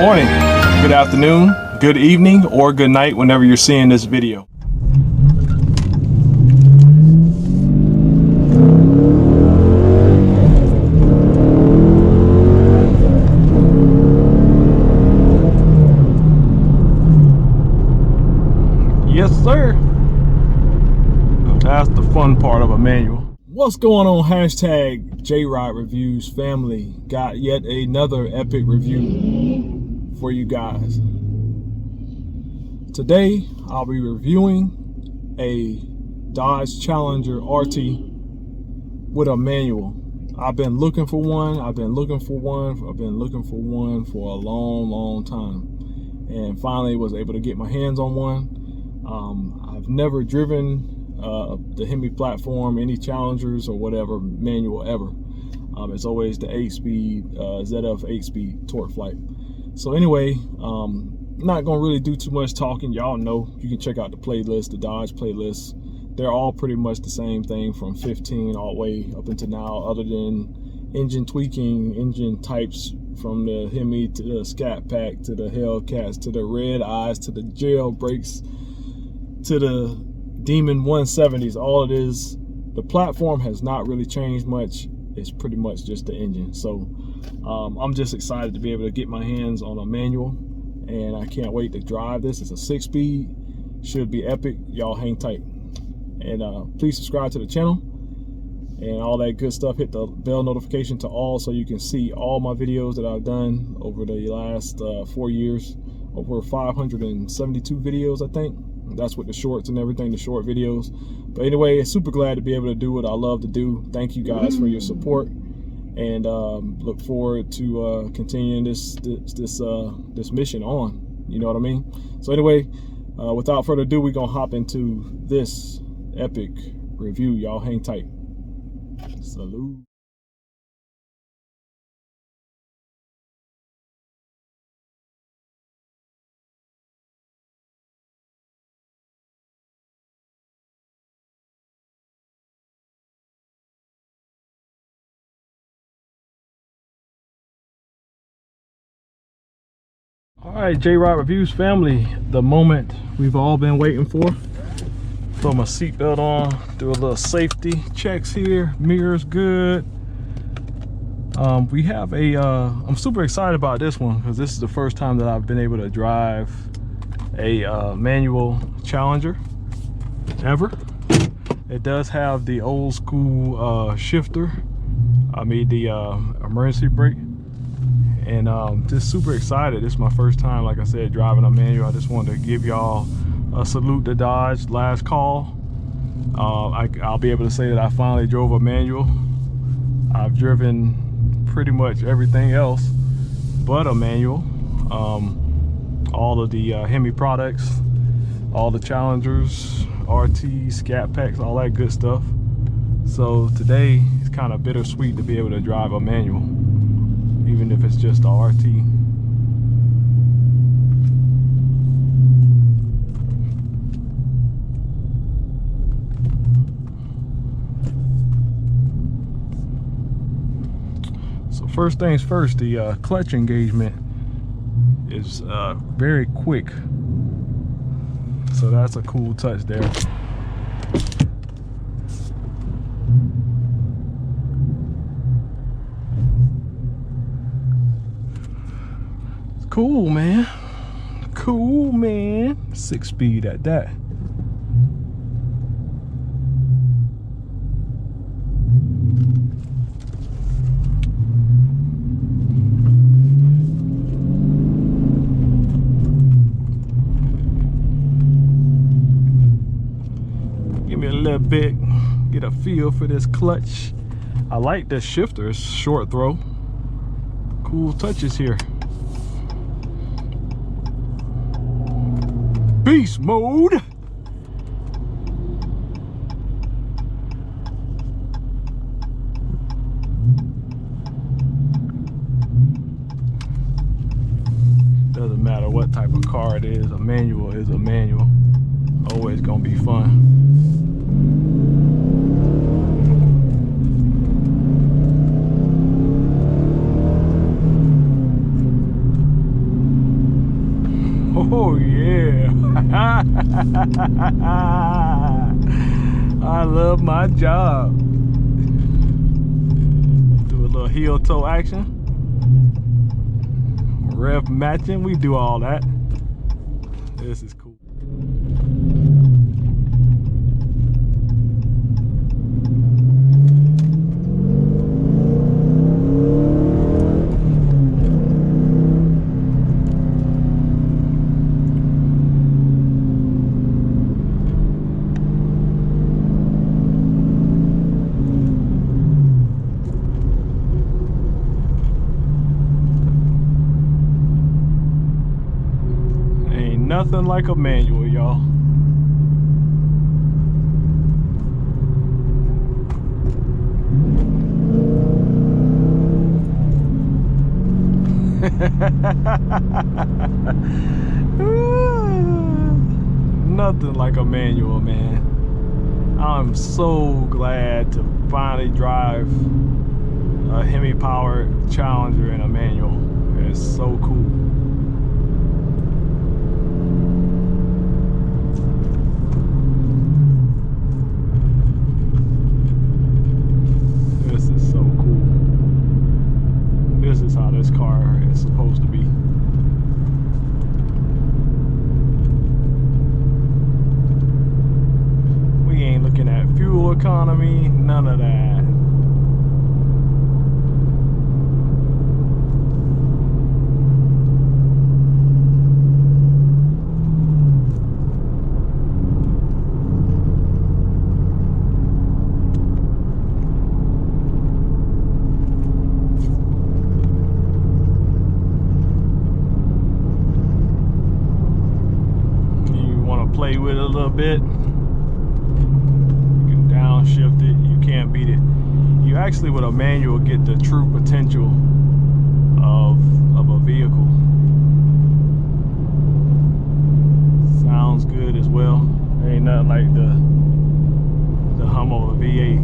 morning, good afternoon, good evening, or good night whenever you're seeing this video. Yes, sir. That's the fun part of a manual. What's going on? Hashtag JRideReviews family. Got yet another epic review for you guys. Today, I'll be reviewing a Dodge Challenger RT with a manual. I've been looking for one for a long time. And finally was able to get my hands on one. I've never driven the Hemi platform, any Challengers or whatever manual ever. It's always the 8-speed ZF 8-speed torque flight. So anyway, not gonna really do too much talking. Y'all know, you can check out the playlist, the Dodge playlist. They're all pretty much the same thing from 15 all the way up until now, other than engine tweaking, engine types from the Hemi to the Scat Pack to the Hellcats to the Red Eyes to the jailbreaks to the Demon 170s. All it is, the platform has not really changed much. It's pretty much just the engine. So I'm just excited to be able to get my hands on a manual, and I can't wait to drive this. It's a 6-speed, should be epic. Y'all hang tight, and please subscribe to the channel and all that good stuff. Hit the bell notification to all so you can see all my videos that I've done over the last 4 years. Over 572 videos, I think. That's with the shorts and everything, the short videos. But anyway, super glad to be able to do what I love to do. Thank you guys for your support, and look forward to continuing this mission on. You know what I mean? So anyway, without further ado, we're gonna hop into this epic review. Y'all hang tight. Salute. All right, JRideReviews family, the moment we've all been waiting for. Throw my seatbelt on, do a little safety checks here. Mirrors good. We have a, I'm super excited about this one because this is the first time that I've been able to drive a manual Challenger ever. It does have the old school shifter. I mean the emergency brake. And just super excited. This is my first time, like I said, driving a manual. I just wanted to give y'all a salute to Dodge. Last call. I'll be able to say that I finally drove a manual. I've driven pretty much everything else but a manual. All of the Hemi products, all the Challengers, RT, Scat Packs, all that good stuff. So today it's kind of bittersweet to be able to drive a manual, even if it's just a RT. So first things first, the clutch engagement is very quick. So that's a cool touch there. Cool, man. Cool, man. 6-speed at that. Give me a little bit, get a feel for this clutch. I like the shifters, short throw. Cool touches here. Beast mode. Doesn't matter what type of car it is, a manual is a manual. Always gonna be fun. I love my job. Do a little heel toe action. Rev matching, we do all that. This is cool. Nothing like a manual, y'all. Nothing like a manual, man. I'm so glad to finally drive a Hemi Powered Challenger in a manual. It's so cool. This is how this car is supposed to be. We ain't looking at fuel economy, none of that. Play with it a little bit, you can downshift it, you can't beat it. You actually with a manual get the true potential of a vehicle. Sounds good as well. There ain't nothing like the hum of a V8.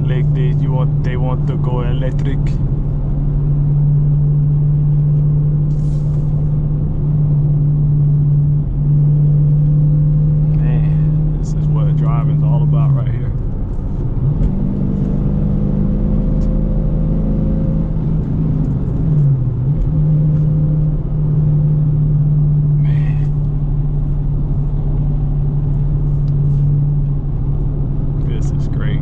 Like they want to go electric. Driving's all about right here. Man, this is great.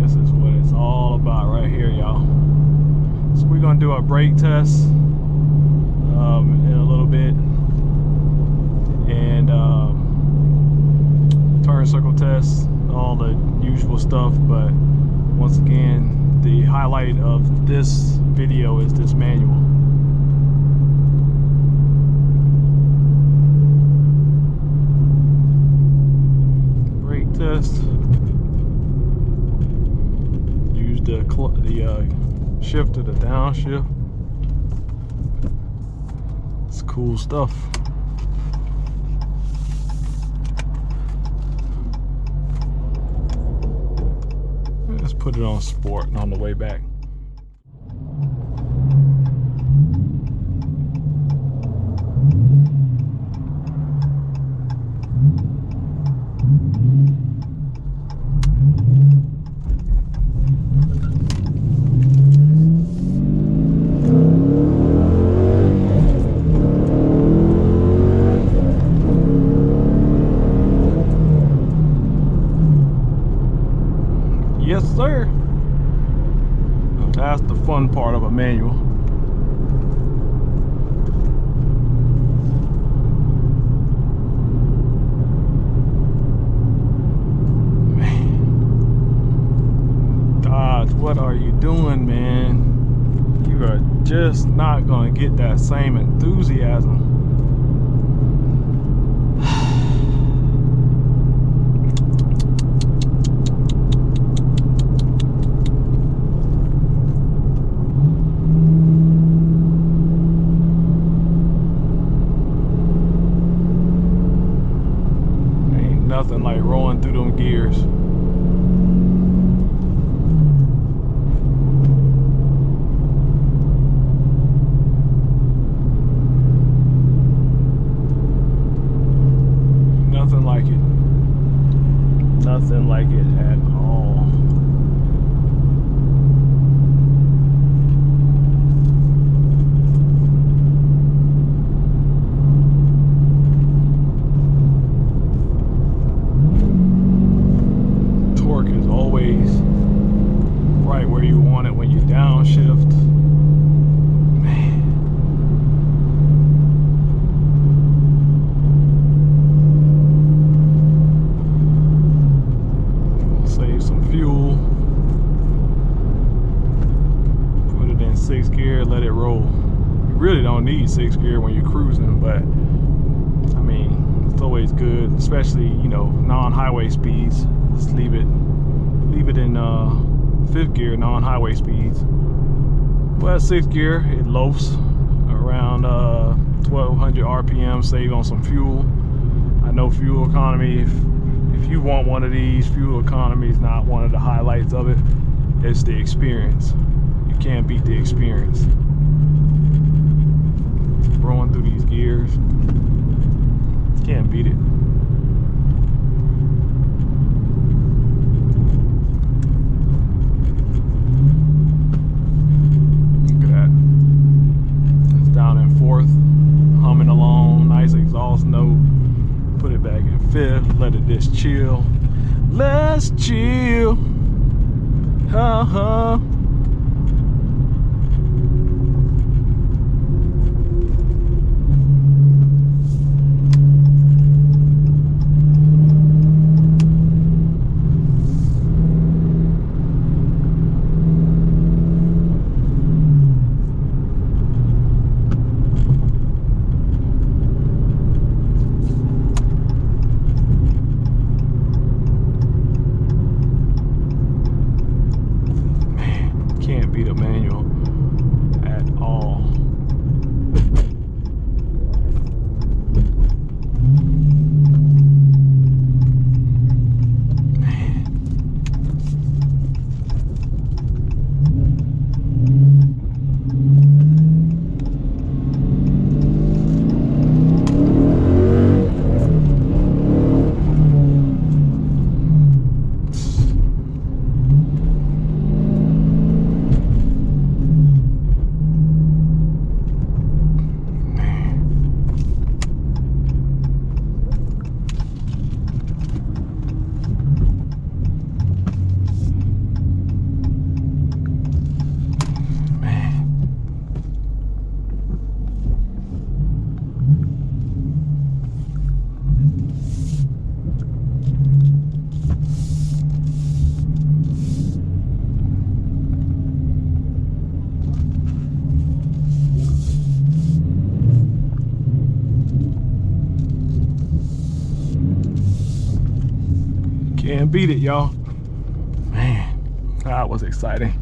This is what it's all about right here, y'all. So we're gonna do a brake test in a little bit. And turn circle test, all the usual stuff, but once again, the highlight of this video is this manual. Brake test. Use the shifter, the downshift. It's cool stuff. Let's put it on sport on the way back. Yes, sir. That's the fun part of a manual. Man. Dodge, what are you doing, man? You are just not gonna get that same enthusiasm. Nothing like rolling through them gears. like it. Nothing like it at all. Torque is always right where you want it when you downshift. Man. Save some fuel. Put it in 6th gear, let it roll. You really don't need 6th gear when you're cruising, but I mean, it's always good, especially, you know, non-highway speeds. Just leave it in 5th gear, non-highway speeds. But 6th gear, it loafs around 1200 RPM, save on some fuel. I know fuel economy, if you want one of these, fuel economy is not one of the highlights of it. It's the experience. You can't beat the experience. Rolling through these gears, can't beat it. Look at that. It's down in 4th, humming along, nice exhaust note. Put it back in 5th, let it just chill. Let's chill. Can't beat a manual at all. Can't beat it, y'all. Man, that was exciting.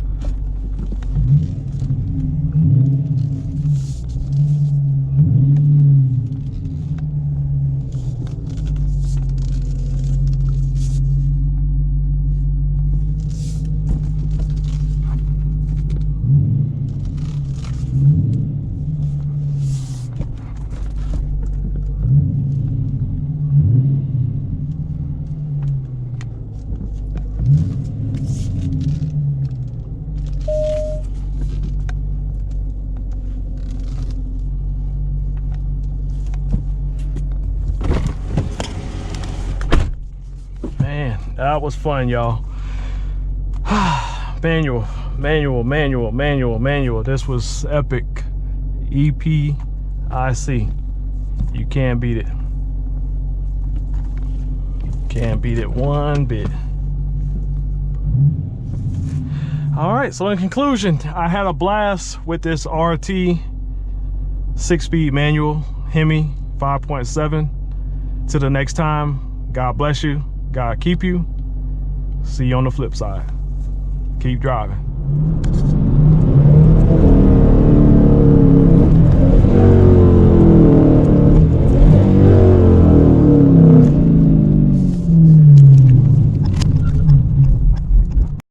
That was fun, y'all. Manual. This was epic. EPIC. You can't beat it. Can't beat it one bit. All right, so in conclusion, I had a blast with this RT 6-speed manual Hemi 5.7. Till the next time, God bless you. God keep you. See you on the flip side. Keep driving.